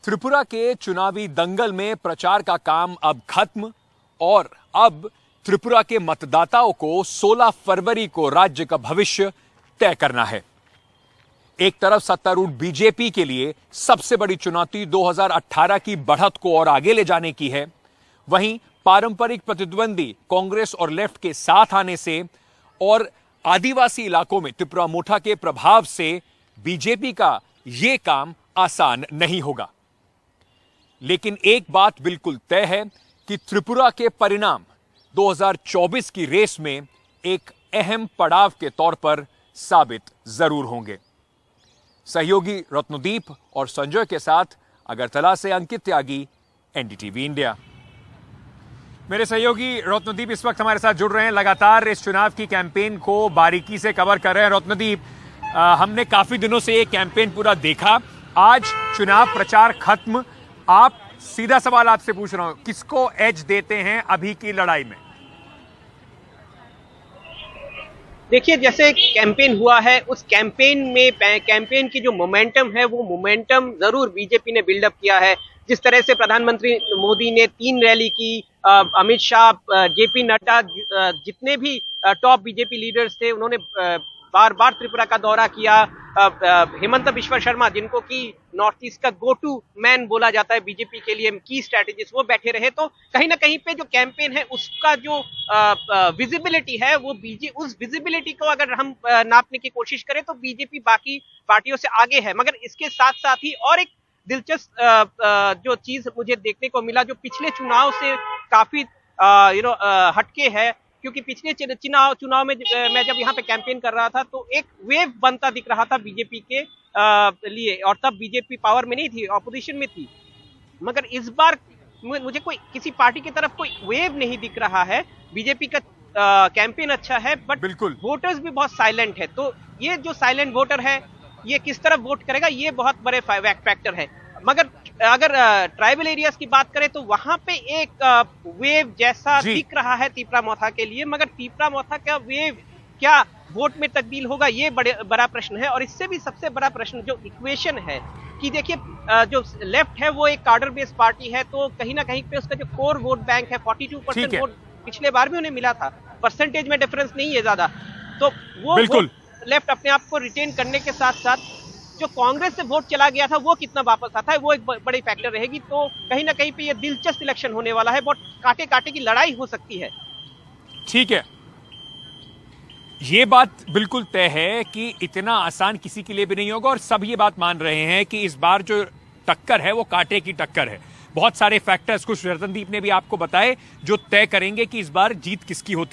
त्रिपुरा के चुनावी दंगल में प्रचार का काम अब खत्म और अब त्रिपुरा के मतदाताओं को 16 फरवरी को राज्य का भविष्य तय करना है। एक तरफ सत्तारूढ़ बीजेपी के लिए सबसे बड़ी चुनौती 2018 की बढ़त को और आगे ले जाने की है, वहीं पारंपरिक प्रतिद्वंदी कांग्रेस और लेफ्ट के साथ आने से और आदिवासी इलाकों में त्रिपुरा मोठा के प्रभाव से बीजेपी का यह काम आसान नहीं होगा। लेकिन एक बात बिल्कुल तय है कि त्रिपुरा के परिणाम 2024 की रेस में एक अहम पड़ाव के तौर पर साबित जरूर होंगे। सहयोगी रत्नदीप और संजय के साथ अगरतला से अंकित त्यागी, एनडीटीवी इंडिया। मेरे सहयोगी रत्नदीप इस वक्त हमारे साथ जुड़ रहे हैं, लगातार इस चुनाव की कैंपेन को बारीकी से कवर कर रहे हैं। रत्नदीप, हमने काफी दिनों से ये कैंपेन पूरा देखा, आज चुनाव प्रचार खत्म, आप सीधा सवाल आपसे पूछ रहा हूं, किसको एज देते हैं अभी की लड़ाई में? देखिए, जैसे कैंपेन हुआ है उस कैंपेन में कैंपेन की जो मोमेंटम है वो मोमेंटम जरूर बीजेपी ने बिल्डअप किया है। जिस तरह से प्रधानमंत्री मोदी ने 3 रैली की, अमित शाह, जेपी नड्डा, जितने भी टॉप बीजेपी लीडर्स थे उन्होंने बार बार त्रिपुरा का दौरा किया। हेमंत बिश्वा शर्मा, जिनको कि नॉर्थ ईस्ट का गो टू मैन बोला जाता है बीजेपी के लिए, की स्ट्रैटेजिस्ट, वो बैठे रहे। तो कहीं ना कहीं पे जो कैंपेन है उसका जो विजिबिलिटी है वो उस विजिबिलिटी को अगर हम नापने की कोशिश करें तो बीजेपी बाकी पार्टियों से आगे है। मगर इसके साथ साथ ही और एक दिलचस्प जो चीज मुझे देखने को मिला, जो पिछले चुनाव से काफी हटके है, क्योंकि पिछले चुनाव में मैं जब यहाँ पे कैंपेन कर रहा था तो एक वेव बनता दिख रहा था बीजेपी के लिए, और तब बीजेपी पावर में नहीं थी, ऑपोजिशन में थी। मगर इस बार मुझे कोई किसी पार्टी की तरफ कोई वेव नहीं दिख रहा है। बीजेपी का कैंपेन अच्छा है बट बिल्कुल वोटर्स भी बहुत साइलेंट है। तो ये जो साइलेंट वोटर है ये किस तरफ वोट करेगा, ये बहुत बड़े फैक्टर है। मगर अगर ट्राइबल एरियाज की बात करें तो वहां पे एक वेव जैसा दिख रहा है त्रिपुरा मोथा के लिए, मगर त्रिपुरा मोथा का वेव क्या वोट में तब्दील होगा, ये बड़ा प्रश्न है। और इससे भी सबसे बड़ा प्रश्न जो इक्वेशन है कि देखिए, जो लेफ्ट है वो एक कार्डर बेस्ड पार्टी है, तो कहीं ना कहीं पे उसका जो कोर वोट बैंक है 42% वोट पिछले बार भी उन्हें मिला था, परसेंटेज में डिफरेंस नहीं है ज्यादा। तो वो लेफ्ट अपने आप को रिटेन करने के साथ साथ जो कांग्रेस से वोट चला गया था वो कितना वापस आता है, वो एक बड़ी फैक्टर रहेगी। तो कहीं ना कहीं पे ये दिलचस्प इलेक्शन होने वाला है, बहुत कांटे कांटे की लड़ाई हो सकती है। ठीक है, ये बात बिल्कुल तय है कि इतना आसान किसी के लिए भी नहीं होगा और सब ये बात मान रहे हैं कि इस बार जो टक्कर है वो कांटे की टक्कर है। बहुत सारे फैक्टर्स कुछ रतनदीप ने भी आपको बताए जो तय करेंगे कि इस बार जीत किसकी होती है।